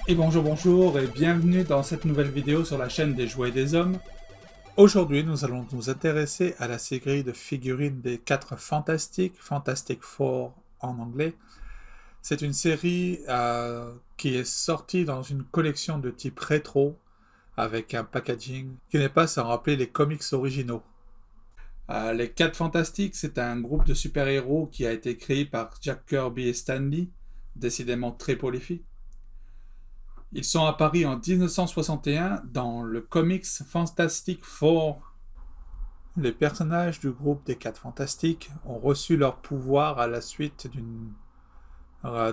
Et bonjour et bienvenue dans cette nouvelle vidéo sur la chaîne des jouets des hommes. Aujourd'hui, nous allons nous intéresser à la série de figurines des 4 Fantastiques, Fantastic Four en anglais. C'est une série qui est sortie dans une collection de type rétro, avec un packaging qui n'est pas sans rappeler les comics originaux. Les 4 Fantastiques, c'est un groupe de super-héros qui a été créé par Jack Kirby et Stan Lee, décidément très prolifiques. Ils sont apparus en 1961 dans le comics Fantastic Four. Les personnages du groupe des 4 Fantastiques ont reçu leur pouvoir à la suite d'une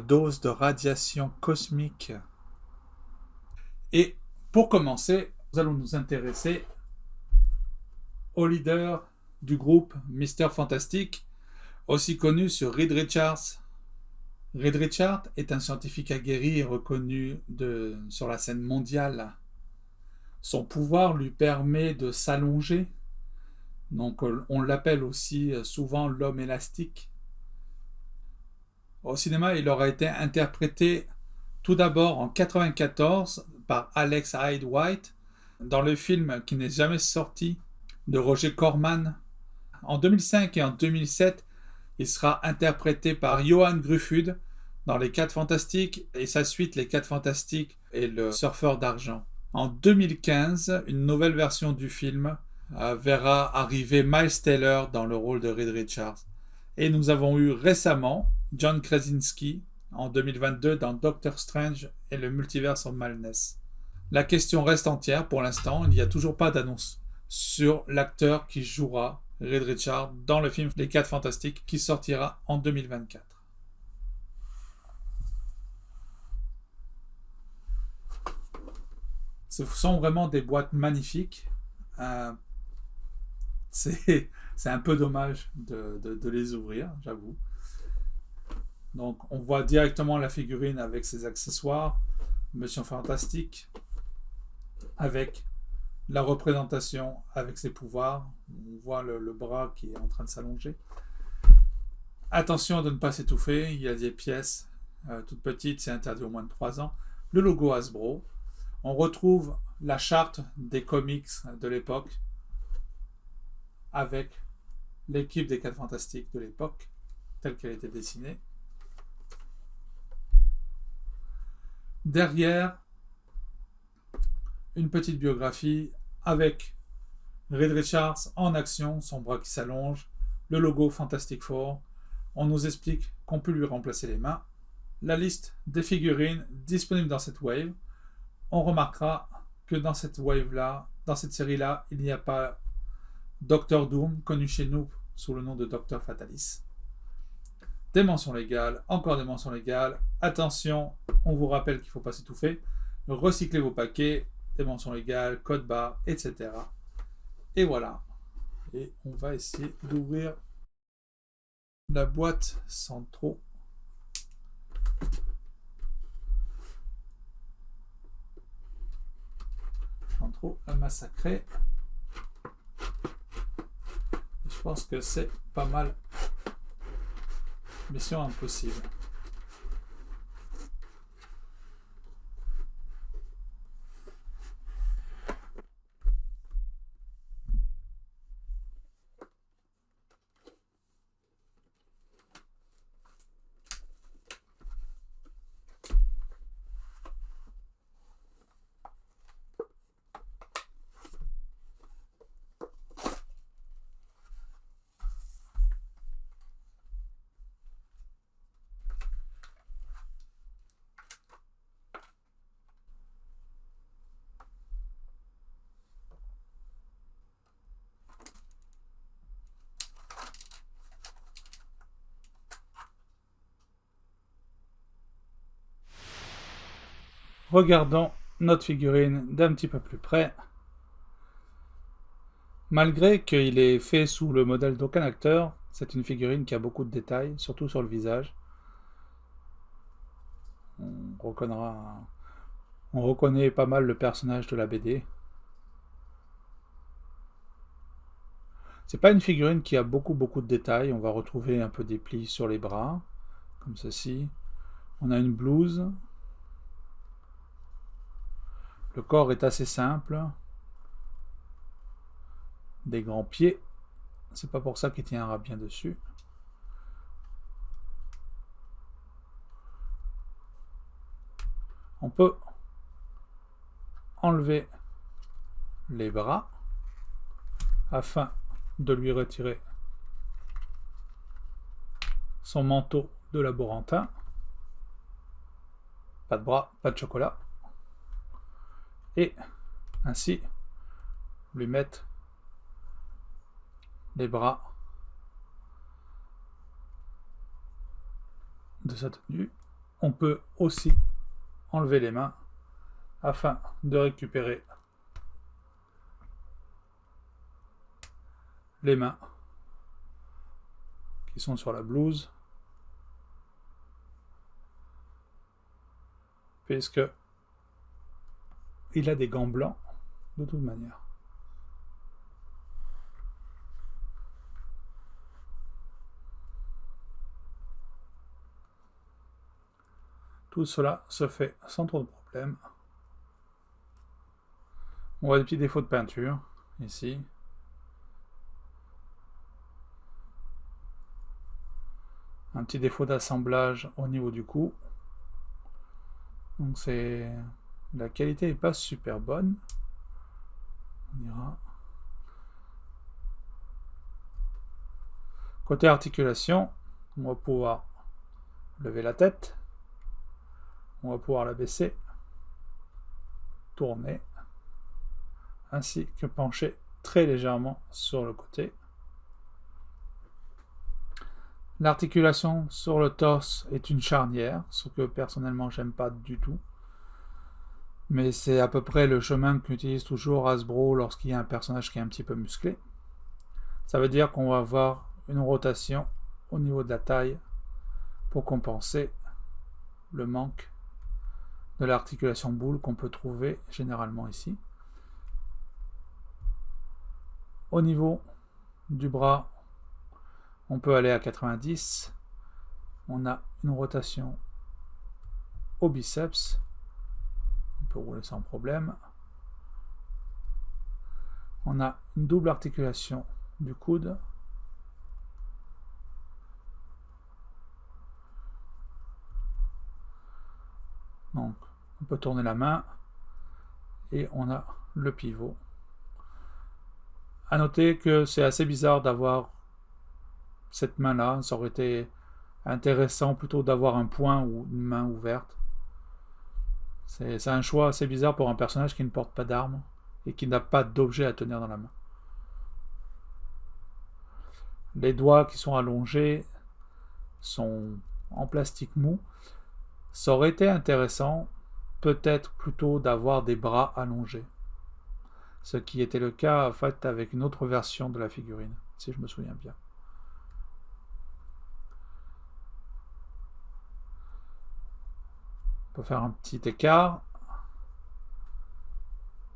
dose de radiation cosmique. Et pour commencer, nous allons nous intéresser au leader du groupe Mr. Fantastic, aussi connu sur Reed Richards. Reed Richards est un scientifique aguerri et reconnu sur la scène mondiale. Son pouvoir lui permet de s'allonger, donc on l'appelle aussi souvent l'homme élastique. Au cinéma, il aura été interprété tout d'abord en 1994 par Alex Hyde White dans le film qui n'est jamais sorti de Roger Corman. En 2005 et en 2007, il sera interprété par Johan Gruffud dans Les 4 Fantastiques et sa suite Les 4 Fantastiques et le Surfeur d'argent. En 2015, une nouvelle version du film verra arriver Miles Teller dans le rôle de Reed Richards. Et nous avons eu récemment John Krasinski en 2022 dans Doctor Strange et le Multiverse of Madness. La question reste entière pour l'instant, il n'y a toujours pas d'annonce sur l'acteur qui jouera Reed Richards dans le film Les 4 Fantastiques qui sortira en 2024. Ce sont vraiment des boîtes magnifiques. C'est un peu dommage de les ouvrir, j'avoue. Donc on voit directement la figurine avec ses accessoires, Monsieur Fantastique, avec la représentation avec ses pouvoirs. On voit le bras qui est en train de s'allonger. Attention de ne pas s'étouffer, il y a des pièces toutes petites, c'est interdit au moins de 3 ans. Le logo Hasbro. On retrouve la charte des comics de l'époque avec l'équipe des 4 Fantastiques de l'époque, telle qu'elle était dessinée. Derrière, une petite biographie avec Reed Richards en action, son bras qui s'allonge, le logo Fantastic Four. On nous explique qu'on peut lui remplacer les mains. La liste des figurines disponibles dans cette wave. On remarquera que dans cette wave-là, dans cette série-là, il n'y a pas Doctor Doom, connu chez nous sous le nom de Docteur Fatalis. Des mentions légales, encore des mentions légales. Attention, on vous rappelle qu'il ne faut pas s'étouffer. Recyclez vos paquets, des mentions légales, code barre, etc. Et voilà. Et on va essayer d'ouvrir la boîte sans trop la massacrer. Je pense que c'est pas mal. Mission impossible. Regardons notre figurine d'un petit peu plus près. Malgré qu'il est fait sous le modèle d'aucun acteur, c'est une figurine qui a beaucoup de détails, surtout sur le visage. On reconnaît pas mal le personnage de la BD. C'est pas une figurine qui a beaucoup de détails. On va retrouver un peu des plis sur les bras, comme ceci. On a une blouse Le corps est assez simple. Des grands pieds. C'est pas pour ça qu'il tiendra bien dessus. On peut enlever les bras afin de lui retirer son manteau de laborantin. Pas de bras, pas de chocolat. Et ainsi lui mettre les bras de sa tenue. On peut aussi enlever les mains afin de récupérer les mains qui sont sur la blouse, puisque il a des gants blancs de toute manière. Tout cela se fait sans trop de problème. On voit des petits défauts de peinture ici. Un petit défaut d'assemblage au niveau du cou. Donc la qualité n'est pas super bonne. On ira. Côté articulation, on va pouvoir lever la tête. On va pouvoir la baisser, tourner, ainsi que pencher très légèrement sur le côté. L'articulation sur le torse est une charnière, ce que personnellement j'aime pas du tout. Mais c'est à peu près le chemin qu'utilise toujours Hasbro lorsqu'il y a un personnage qui est un petit peu musclé. Ça veut dire qu'on va avoir une rotation au niveau de la taille pour compenser le manque de l'articulation boule qu'on peut trouver généralement ici. Au niveau du bras, on peut aller à 90. On a une rotation au biceps. On peut rouler sans problème. On a une double articulation du coude. Donc, on peut tourner la main et on a le pivot. À noter que c'est assez bizarre d'avoir cette main-là. Ça aurait été intéressant plutôt d'avoir un poing ou une main ouverte. C'est un choix assez bizarre pour un personnage qui ne porte pas d'arme et qui n'a pas d'objet à tenir dans la main. Les doigts qui sont allongés sont en plastique mou. Ça aurait été intéressant peut-être plutôt d'avoir des bras allongés. Ce qui était le cas en fait avec une autre version de la figurine, si je me souviens bien. On peut faire un petit écart.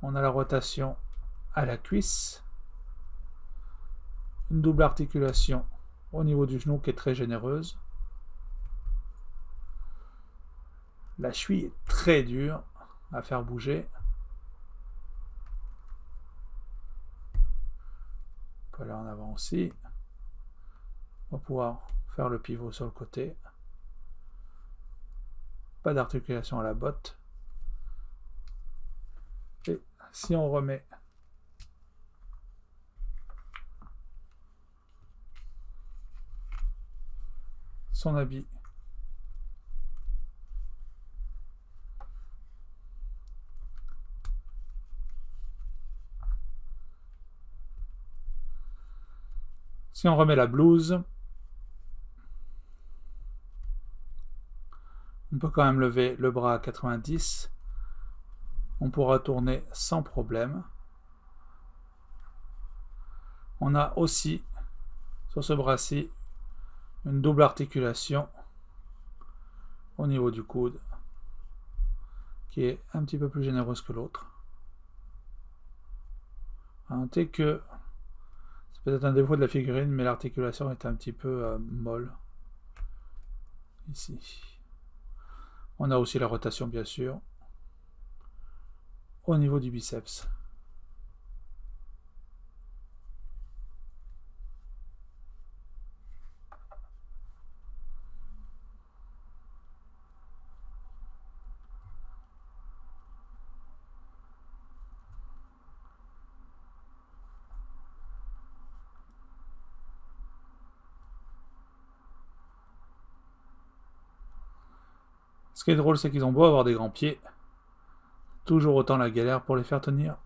On a la rotation à la cuisse. Une double articulation au niveau du genou qui est très généreuse. La cheville est très dure à faire bouger. On peut aller en avant aussi. On va pouvoir faire le pivot sur le côté. Pas d'articulation à la botte. Et si on remet son habit si on remet la blouse, on peut quand même lever le bras à 90. On pourra tourner sans problème. On a aussi, sur ce bras-ci, une double articulation au niveau du coude, qui est un petit peu plus généreuse que l'autre. À noter que c'est peut-être un défaut de la figurine, mais l'articulation est un petit peu molle. Ici. On a aussi la rotation, bien sûr, au niveau du biceps. Ce qui est drôle, c'est qu'ils ont beau avoir des grands pieds, toujours autant la galère pour les faire tenir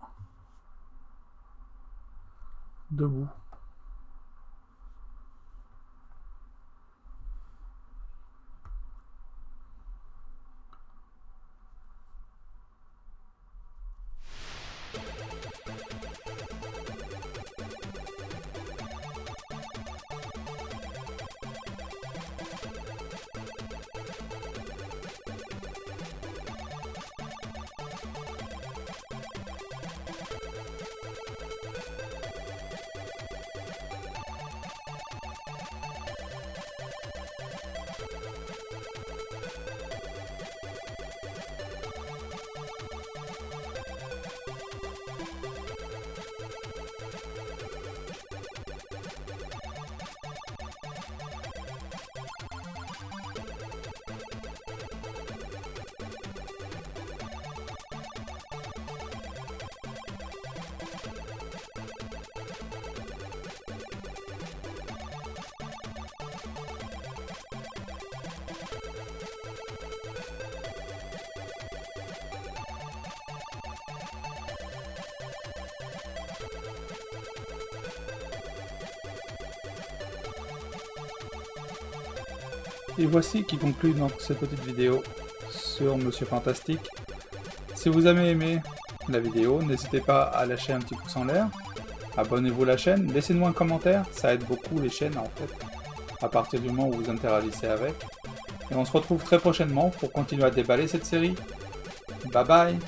debout. Et voici qui conclut donc cette petite vidéo sur Monsieur Fantastique. Si vous avez aimé la vidéo, n'hésitez pas à lâcher un petit pouce en l'air. Abonnez-vous à la chaîne, laissez-nous un commentaire, ça aide beaucoup les chaînes en fait, à partir du moment où vous interagissez avec. Et on se retrouve très prochainement pour continuer à déballer cette série. Bye bye!